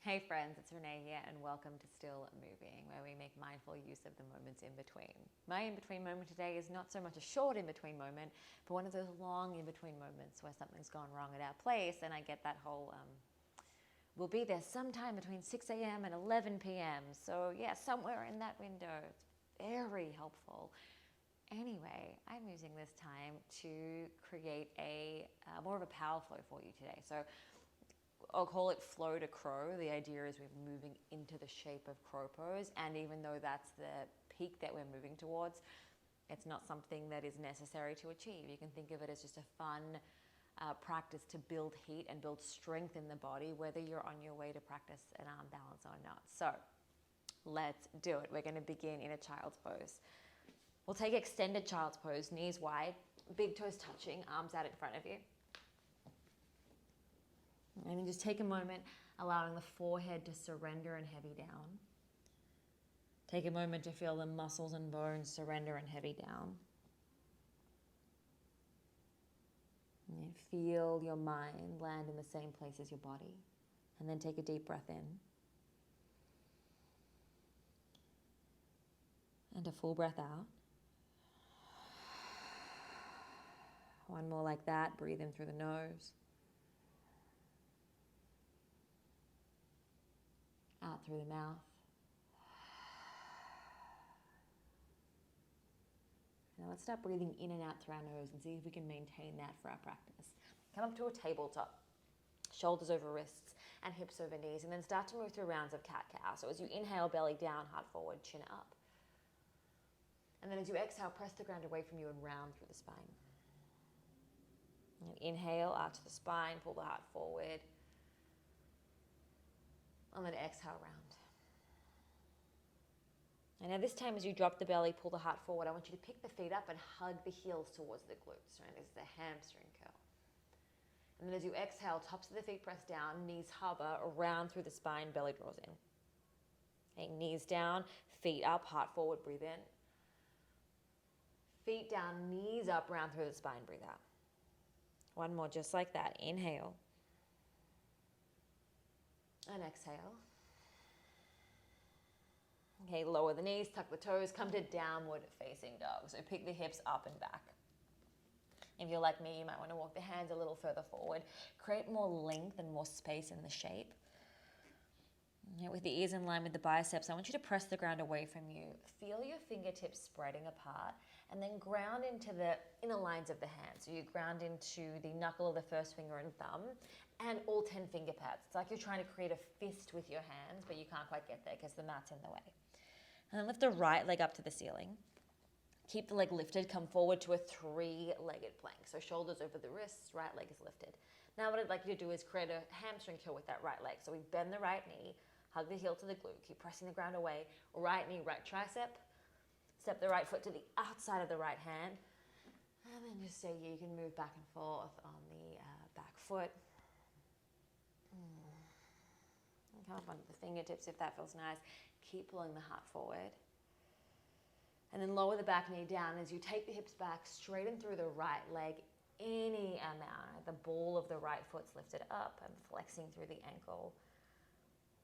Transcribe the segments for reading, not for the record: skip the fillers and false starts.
Hey friends, it's Renee here and welcome to Still Moving, where we make mindful use of the moments in between. My in-between moment today is not so much a short in-between moment, but one of those long in-between moments where something's gone wrong at our place and I get that whole, we'll be there sometime between 6 a.m. and 11 p.m. So yeah, somewhere in that window. It's very helpful. Anyway, I'm using this time to create a more of a power flow for you today. So I'll call it flow to crow. The idea is we're moving into the shape of crow pose, and even though that's the peak that we're moving towards, it's not something that is necessary to achieve. You can think of it as just a fun practice to build heat and build strength in the body, whether you're on your way to practice an arm balance or not. So let's do it. We're going to begin in a child's pose. We'll take extended child's pose, knees wide, big toes touching, arms out in front of you. And then just take a moment, allowing the forehead to surrender and heavy down. Take a moment to feel the muscles and bones surrender and heavy down. And feel your mind land in the same place as your body. And then take a deep breath in. And a full breath out. One more like that. Breathe in through the nose. Out through the mouth. Now let's start breathing in and out through our nose and see if we can maintain that for our practice. Come up to a tabletop, shoulders over wrists and hips over knees, and then start to move through rounds of cat-cow. So as you inhale, belly down, heart forward, chin up. And then as you exhale, press the ground away from you and round through the spine. And inhale, arch the spine, pull the heart forward. And then exhale, round. And now this time as you drop the belly, pull the heart forward, I want you to pick the feet up and hug the heels towards the glutes. Right? This is the hamstring curl. And then as you exhale, tops of the feet press down, knees hover, around through the spine, belly draws in. Okay, knees down, feet up, heart forward, breathe in. Feet down, knees up, round through the spine, breathe out. One more just like that. Inhale. And exhale. Okay, lower the knees, tuck the toes, come to downward facing dog. So pick the hips up and back. If you're like me, you might want to walk the hands a little further forward. Create more length and more space in the shape. Okay, with the ears in line with the biceps, I want you to press the ground away from you. Feel your fingertips spreading apart and then ground into the inner lines of the hand. So you ground into the knuckle of the first finger and thumb and all 10 finger pads. It's like you're trying to create a fist with your hands, but you can't quite get there because the mat's in the way. And then lift the right leg up to the ceiling. Keep the leg lifted, come forward to a three-legged plank. So shoulders over the wrists, right leg is lifted. Now what I'd like you to do is create a hamstring curl with that right leg. So we bend the right knee, hug the heel to the glute, keep pressing the ground away. Right knee, right tricep. Step the right foot to the outside of the right hand. And then just stay here. You can move back and forth on the back foot. And come up onto the fingertips if that feels nice. Keep pulling the heart forward. And then lower the back knee down as you take the hips back, straighten through the right leg any amount. The ball of the right foot's lifted up. I'm flexing through the ankle.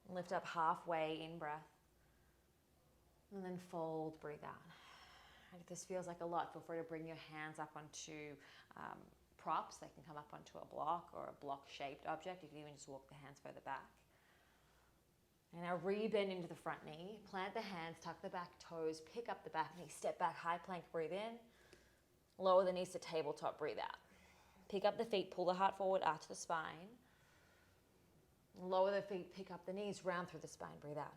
Lift up halfway, in breath. And then fold, breathe out. And if this feels like a lot, feel free to bring your hands up onto props. They can come up onto a block or a block-shaped object. You can even just walk the hands further back. And now re-bend into the front knee. Plant the hands, tuck the back toes, pick up the back knee, step back, high plank, breathe in. Lower the knees to tabletop, breathe out. Pick up the feet, pull the heart forward, arch the spine. Lower the feet, pick up the knees, round through the spine, breathe out.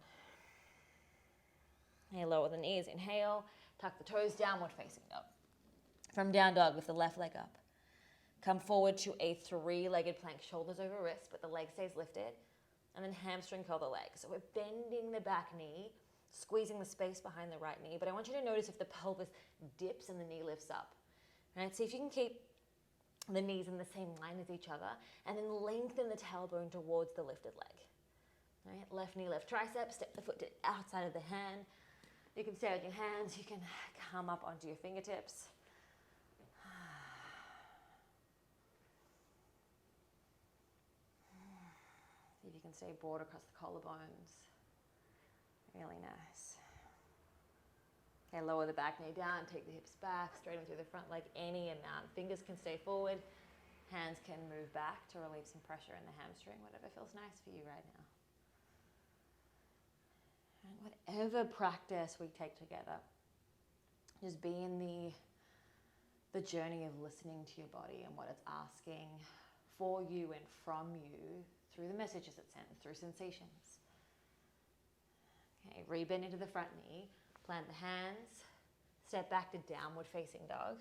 And lower the knees, inhale, tuck the toes, downward facing dog. From down dog with the left leg up. Come forward to a three-legged plank, shoulders over wrists, but the leg stays lifted. And then hamstring curl the leg. So we're bending the back knee, squeezing the space behind the right knee, but I want you to notice if the pelvis dips and the knee lifts up. All right, see if you can keep the knees in the same line as each other, and then lengthen the tailbone towards the lifted leg. All right, left knee, left tricep, step the foot to the outside of the hand. You can stay on your hands, you can come up onto your fingertips. See if you can stay broad across the collarbones. Really nice. Okay, lower the back knee down, take the hips back, straighten through the front leg any amount. Fingers can stay forward, hands can move back to relieve some pressure in the hamstring, whatever feels nice for you right now. And whatever practice we take together, just be in the journey of listening to your body and what it's asking for you and from you through the messages it sends, through sensations. Okay, rebend into the front knee, plant the hands, step back to downward facing dog.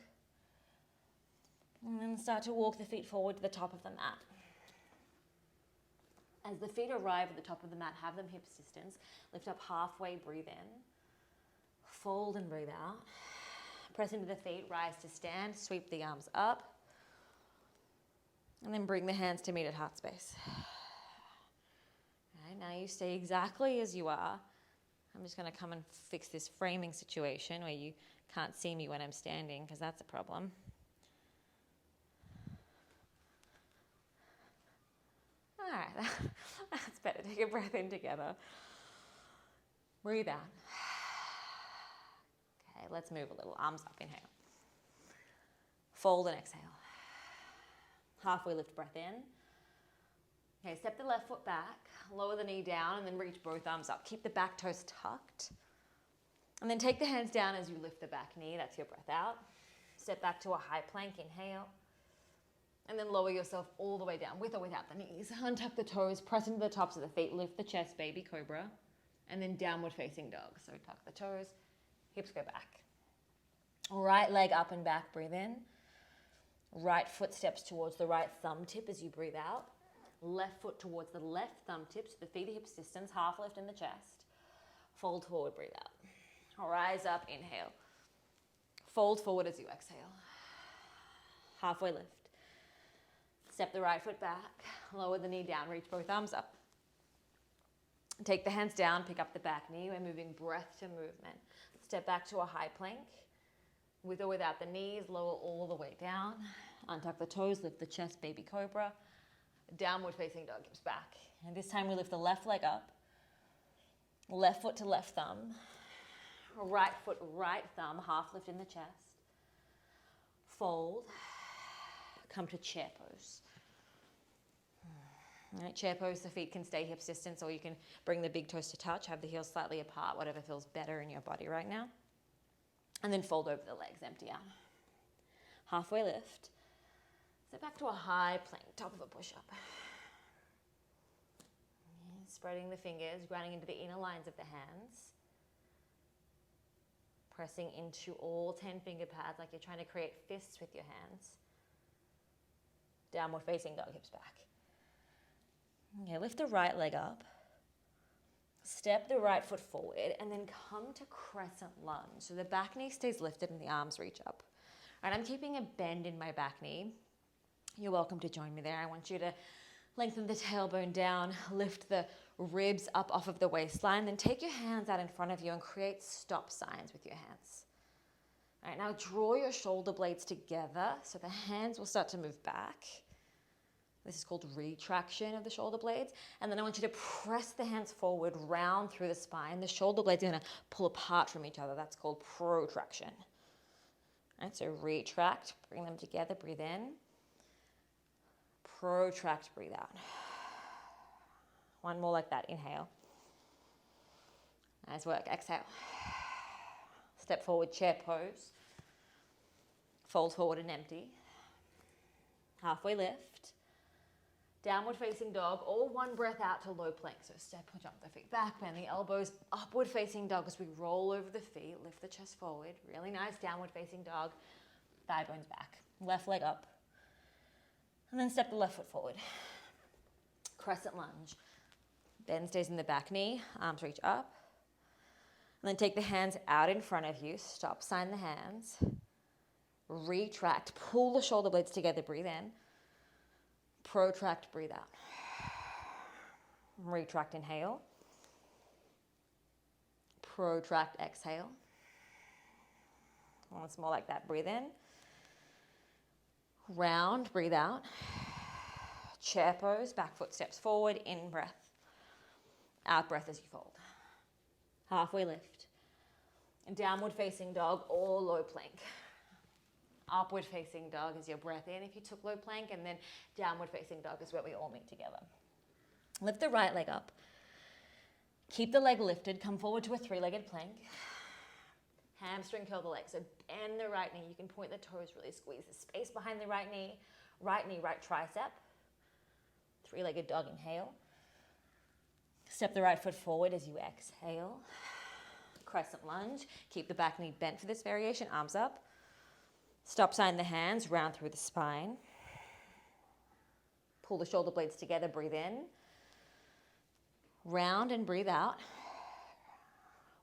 And then start to walk the feet forward to the top of the mat. As the feet arrive at the top of the mat, have them hips distance. Lift up halfway, breathe in. Fold and breathe out. Press into the feet, rise to stand, sweep the arms up. And then bring the hands to meet at heart space. All right, now you stay exactly as you are. I'm just going to come and fix this framing situation where you can't see me when I'm standing, because that's a problem. All right, that's better. Take a breath in together. Breathe out. Okay, let's move a little. Arms up, inhale. Fold and exhale. Halfway lift, breath in. Okay, step the left foot back, lower the knee down, and then reach both arms up. Keep the back toes tucked. And then take the hands down as you lift the back knee. That's your breath out. Step back to a high plank, inhale. And then lower yourself all the way down, with or without the knees. Untuck the toes, press into the tops of the feet, lift the chest, baby cobra. And then downward facing dog. So tuck the toes, hips go back. Right leg up and back, breathe in. Right foot steps towards the right thumb tip as you breathe out. Left foot towards the left thumb tip, so the feet are hips distance, half lift in the chest. Fold forward, breathe out. Rise up, inhale. Fold forward as you exhale. Halfway lift. Step the right foot back, lower the knee down, reach both arms up. Take the hands down, pick up the back knee. We're moving breath to movement. Step back to a high plank. With or without the knees, lower all the way down. Untuck the toes, lift the chest, baby cobra. Downward facing dog, hips back. And this time we lift the left leg up. Left foot to left thumb. Right foot, right thumb, half lift in the chest. Fold. Come to chair pose. All right, chair pose, the feet can stay hips distance, or you can bring the big toes to touch, have the heels slightly apart, whatever feels better in your body right now. And then fold over the legs, empty out. Halfway lift. Step back to a high plank, top of a push-up. Spreading the fingers, grounding into the inner lines of the hands. Pressing into all 10 finger pads like you're trying to create fists with your hands. Downward facing dog, hips back. Okay, lift the right leg up. Step the right foot forward and then come to Crescent Lunge. So the back knee stays lifted and the arms reach up. All right, I'm keeping a bend in my back knee. You're welcome to join me there. I want you to lengthen the tailbone down, lift the ribs up off of the waistline, then take your hands out in front of you and create stop signs with your hands. All right, now draw your shoulder blades together so the hands will start to move back. This is called retraction of the shoulder blades. And then I want you to press the hands forward, round through the spine. The shoulder blades are going to pull apart from each other. That's called protraction. All right, so retract, bring them together, breathe in. Protract, breathe out. One more like that, inhale. Nice work, exhale. Step forward, chair pose. Fold forward and empty. Halfway lift. Downward facing dog, or one breath out to low plank. So step, jump the feet back, bend the elbows, upward facing dog as we roll over the feet, lift the chest forward. Really nice, downward facing dog, thigh bones back. Left leg up. And then step the left foot forward. Crescent lunge. Bend stays in the back knee, arms reach up. And then take the hands out in front of you, stop sign the hands. Retract, pull the shoulder blades together, breathe in. Protract, breathe out. Retract, inhale. Protract, exhale. Once more like that, breathe in. Round, breathe out. Chair pose, back foot steps forward, in breath. Out breath as you fold. Halfway lift. And downward facing dog or low plank. Upward facing dog is your breath in if you took low plank, and then downward facing dog is where we all meet together. Lift the right leg up. Keep the leg lifted. Come forward to a three-legged plank. Hamstring curl the leg. So bend the right knee. You can point the toes, really squeeze the space behind the right knee, right tricep. Three-legged dog, inhale. Step the right foot forward as you exhale. Crescent lunge. Keep the back knee bent for this variation, arms up. Stop sign the hands, round through the spine. Pull the shoulder blades together, breathe in. Round and breathe out.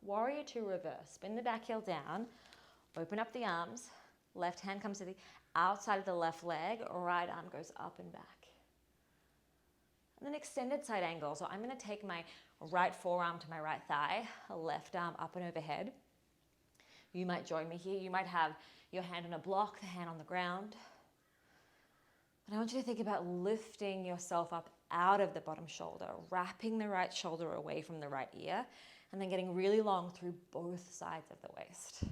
Warrior two reverse. Spin the back heel down. Open up the arms. Left hand comes to the outside of the left leg. Right arm goes up and back. And then extended side angle. So I'm going to take my right forearm to my right thigh. Left arm up and overhead. You might join me here. You might have your hand on a block, the hand on the ground. But I want you to think about lifting yourself up out of the bottom shoulder, wrapping the right shoulder away from the right ear, and then getting really long through both sides of the waist.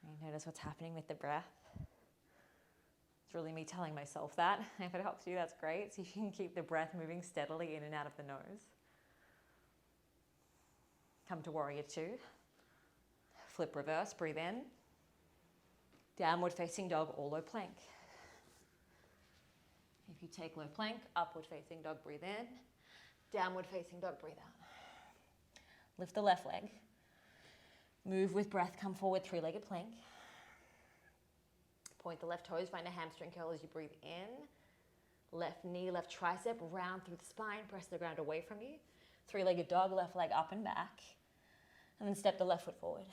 You notice what's happening with the breath. It's really me telling myself that. If it helps you, that's great. See if you can keep the breath moving steadily in and out of the nose. Come to warrior two. Flip reverse, breathe in. Downward facing dog or low plank. If you take low plank, upward facing dog, breathe in. Downward facing dog, breathe out. Lift the left leg. Move with breath, come forward, three-legged plank. Point the left toes, find a hamstring curl as you breathe in. Left knee, left tricep, round through the spine, press the ground away from you. Three-legged dog, left leg up and back. And then step the left foot forward.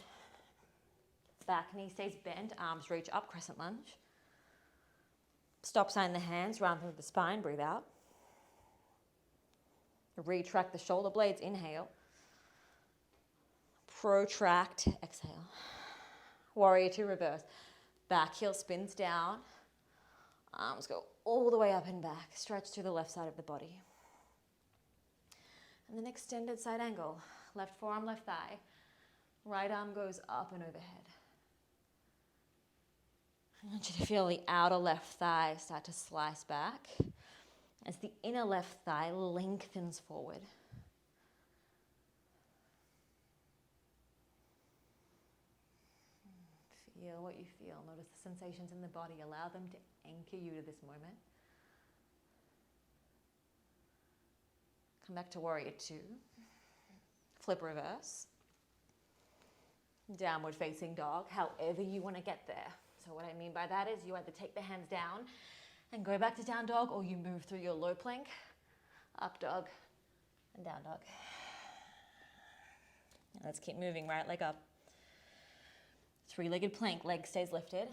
Back knee stays bent, arms reach up, crescent lunge. Stop sign the hands, round through the spine, breathe out. Retract the shoulder blades, inhale. Protract, exhale. Warrior two, reverse. Back heel spins down. Arms go all the way up and back. Stretch through the left side of the body. And then extended side angle. Left forearm, left thigh. Right arm goes up and overhead. I want you to feel the outer left thigh start to slice back as the inner left thigh lengthens forward. Feel what you feel. Notice the sensations in the body. Allow them to anchor you to this moment. Come back to warrior two. Flip reverse. Downward facing dog, however you want to get there. So what I mean by that is you either take the hands down and go back to down dog, or you move through your low plank, up dog, and down dog. Let's keep moving, right leg up. Three-legged plank, leg stays lifted.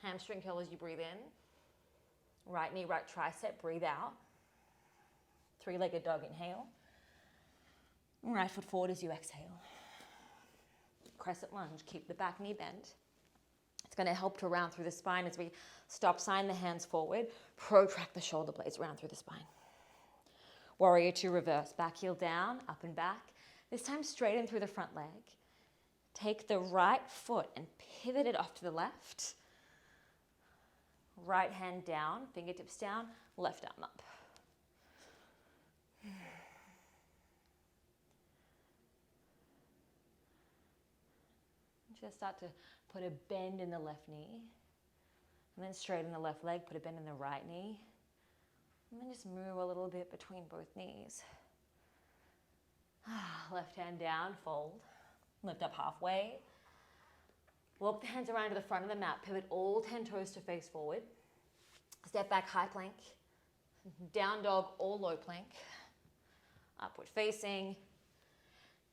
Hamstring curl as you breathe in. Right knee, right tricep, breathe out. Three-legged dog, inhale. Right foot forward as you exhale. Crescent lunge, keep the back knee bent. It's going to help to round through the spine as we stop, sign the hands forward, protract the shoulder blades, round through the spine. Warrior two, reverse, back heel down, up and back. This time straighten through the front leg. Take the right foot and pivot it off to the left. Right hand down, fingertips down, left arm up. Just start to put a bend in the left knee, and then straighten the left leg, put a bend in the right knee, and then just move a little bit between both knees. Left hand down, fold, lift up halfway. Walk the hands around to the front of the mat, pivot all 10 toes to face forward. Step back, high plank, down dog or low plank, upward facing,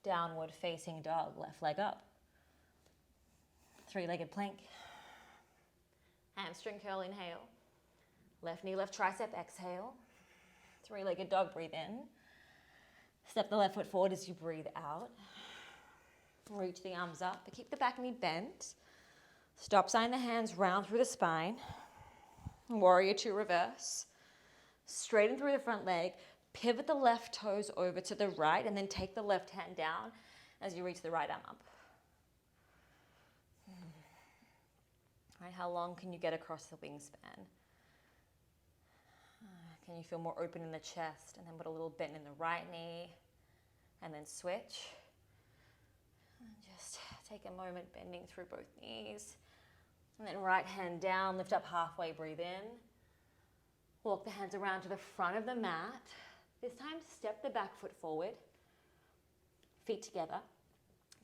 downward facing dog, left leg up. Three-legged plank. Hamstring curl, inhale. Left knee, left tricep, exhale. Three-legged dog, breathe in. Step the left foot forward as you breathe out. Reach the arms up, but keep the back knee bent. Stop, sign the hands, round through the spine. Warrior two, reverse. Straighten through the front leg, pivot the left toes over to the right, and then take the left hand down as you reach the right arm up. All right, how long can you get across the wingspan? Can you feel more open in the chest, and then put a little bend in the right knee, and then switch. And just take a moment bending through both knees. And then right hand down, lift up halfway, breathe in. Walk the hands around to the front of the mat. This time, step the back foot forward. Feet together.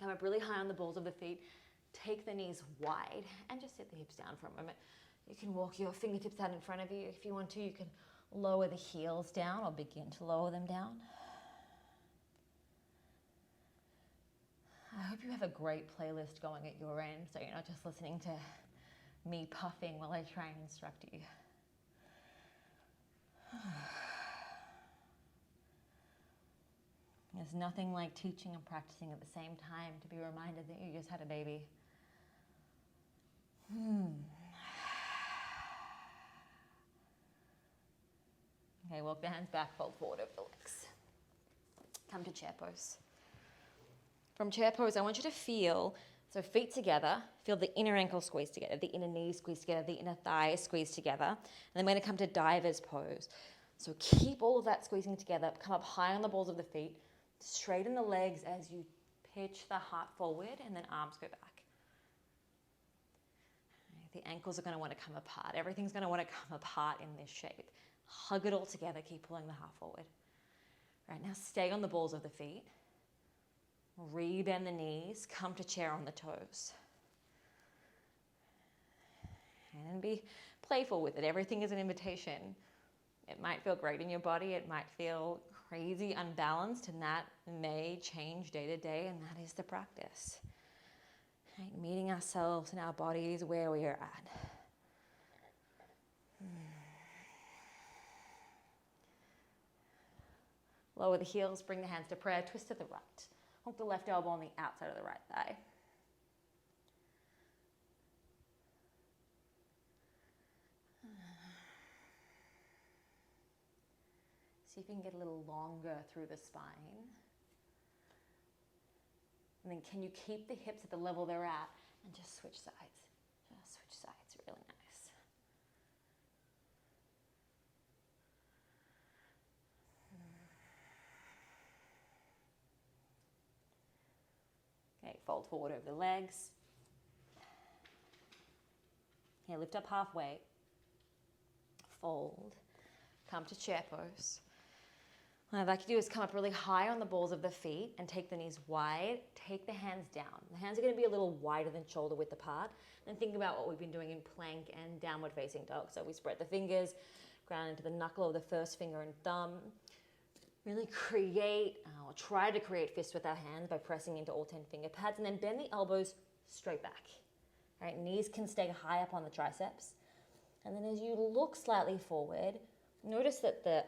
Come up really high on the balls of the feet. Take the knees wide and just sit the hips down for a moment. You can walk your fingertips out in front of you. If you want to, you can lower the heels down or begin to lower them down. I hope you have a great playlist going at your end, so you're not just listening to me puffing while I try and instruct you. There's nothing like teaching and practicing at the same time to be reminded that you just had a baby. Okay, walk the hands back, fold forward over the legs. Come to chair pose. From chair pose, I want you to feel, so feet together, feel the inner ankle squeeze together, the inner knee squeeze together, the inner thigh squeeze together. And then we're going to come to diver's pose. So keep all of that squeezing together, come up high on the balls of the feet, straighten the legs as you pitch the heart forward, and then arms go back. The ankles are going to want to come apart. Everything's going to want to come apart in this shape. Hug it all together. Keep pulling the heart forward. Right, now stay on the balls of the feet. Rebend the knees. Come to chair on the toes. And be playful with it. Everything is an invitation. It might feel great in your body. It might feel crazy unbalanced, and that may change day to day, and that is the practice. Right, meeting ourselves and our bodies where we are at. Lower the heels, bring the hands to prayer, twist to the right. Hook the left elbow on the outside of the right thigh. See if you can get a little longer through the spine. And then can you keep the hips at the level they're at and just switch sides? Just switch sides, really nice. Okay, fold forward over the legs. Here, lift up halfway. Fold. Come to chair pose. What I'd like you to do is come up really high on the balls of the feet and take the knees wide. Take the hands down. The hands are going to be a little wider than shoulder width apart. And think about what we've been doing in plank and downward facing dog. So we spread the fingers, ground into the knuckle of the first finger and thumb. Really create, or try to create fists with our hands by pressing into all 10 finger pads, and then bend the elbows straight back. All right, knees can stay high up on the triceps. And then as you look slightly forward, notice that the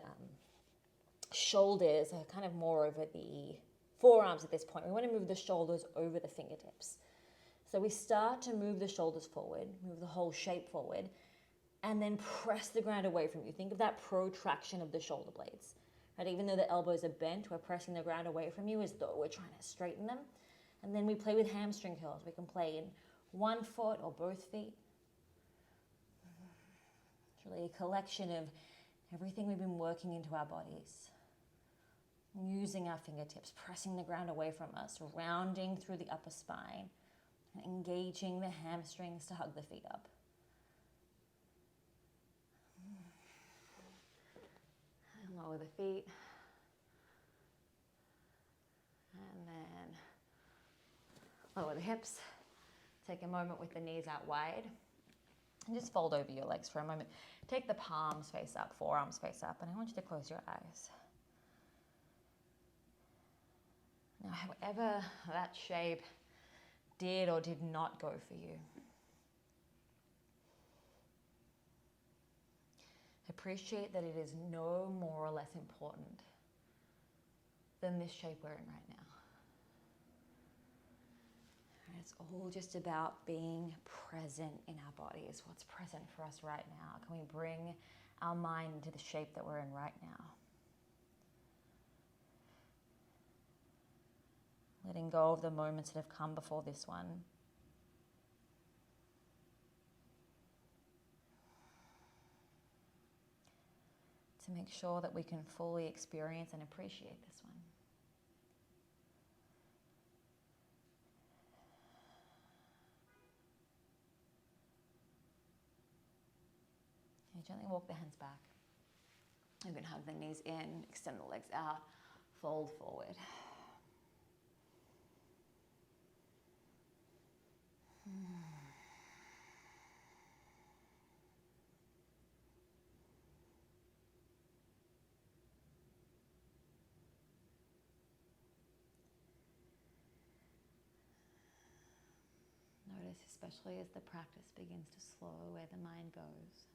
shoulders are kind of more over the forearms at this point. We want to move the shoulders over the fingertips. So we start to move the shoulders forward, move the whole shape forward, and then press the ground away from you. Think of that protraction of the shoulder blades. Right? Even though the elbows are bent, we're pressing the ground away from you as though we're trying to straighten them. And then we play with hamstring curls. We can play in one foot or both feet. It's really a collection of everything we've been working into our bodies. Using our fingertips, pressing the ground away from us, rounding through the upper spine, engaging the hamstrings to hug the feet up. And lower the feet. And then lower the hips. Take a moment with the knees out wide. And just fold over your legs for a moment. Take the palms face up, forearms face up, and I want you to close your eyes. Now, however that shape did or did not go for you, appreciate that it is no more or less important than this shape we're in right now. It's all just about being present in our bodies. What's present for us right now? Can we bring our mind into the shape that we're in right now? Letting go of the moments that have come before this one. To make sure that we can fully experience and appreciate this one. And gently walk the hands back. You can hug the knees in, extend the legs out, fold forward. Notice, especially as the practice begins to slow, where the mind goes.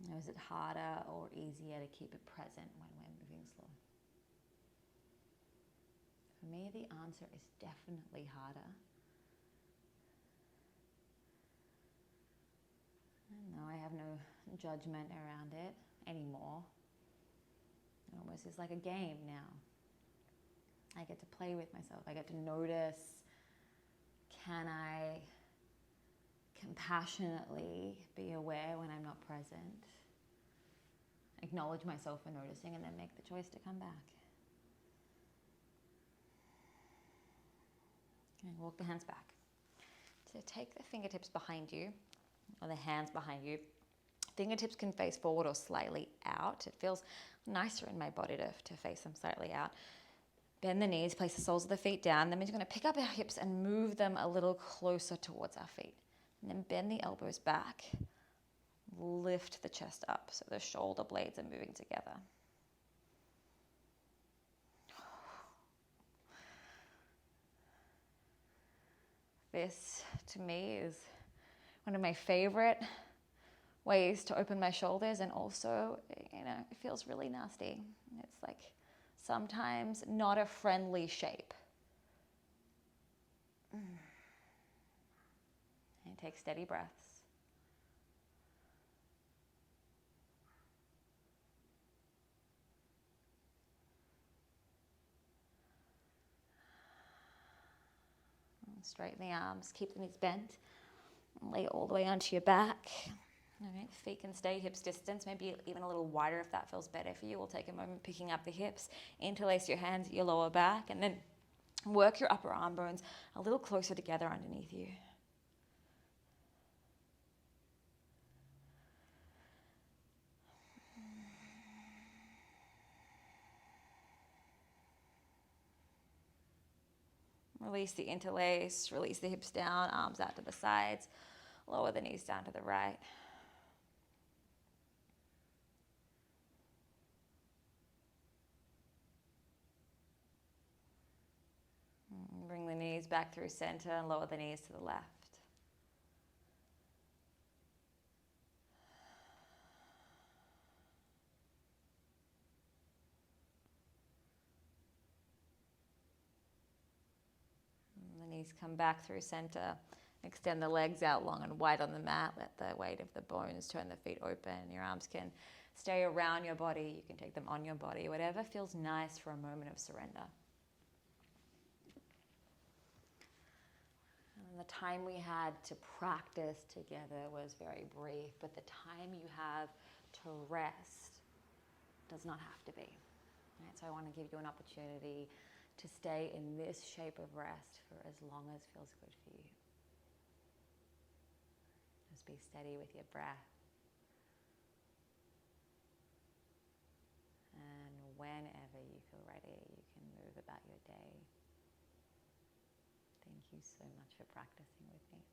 Now, is it harder or easier to keep it present when we're moving slow? For me, the answer is definitely harder. No, I have no judgment around it anymore. It almost is like a game now. I get to play with myself. I get to notice, can I compassionately be aware when I'm not present? Acknowledge myself for noticing and then make the choice to come back. And walk the hands back. So take the fingertips behind you, or the hands behind you. Fingertips can face forward or slightly out. It feels nicer in my body to face them slightly out. Bend the knees, place the soles of the feet down. Then we're just going to pick up our hips and move them a little closer towards our feet. And then bend the elbows back. Lift the chest up so the shoulder blades are moving together. This, to me, is one of my favorite ways to open my shoulders, and also, it feels really nasty. It's like sometimes not a friendly shape. And take steady breaths. Straighten the arms, keep the knees bent, and lay all the way onto your back. All right, feet can stay hips distance, maybe even a little wider if that feels better for you. We'll take a moment picking up the hips, interlace your hands at your lower back, and then work your upper arm bones a little closer together underneath you. Release the interlace, release the hips down, arms out to the sides, lower the knees down to the right. Bring the knees back through center and lower the knees to the left. The knees come back through center. Extend the legs out long and wide on the mat. Let the weight of the bones turn the feet open. Your arms can stay around your body. You can take them on your body. Whatever feels nice for a moment of surrender. And the time we had to practice together was very brief, but the time you have to rest does not have to be. Right? So I want to give you an opportunity to stay in this shape of rest for as long as feels good for you. Just be steady with your breath. And whenever you feel ready, you can move about your day. Thank you so much for practicing with me.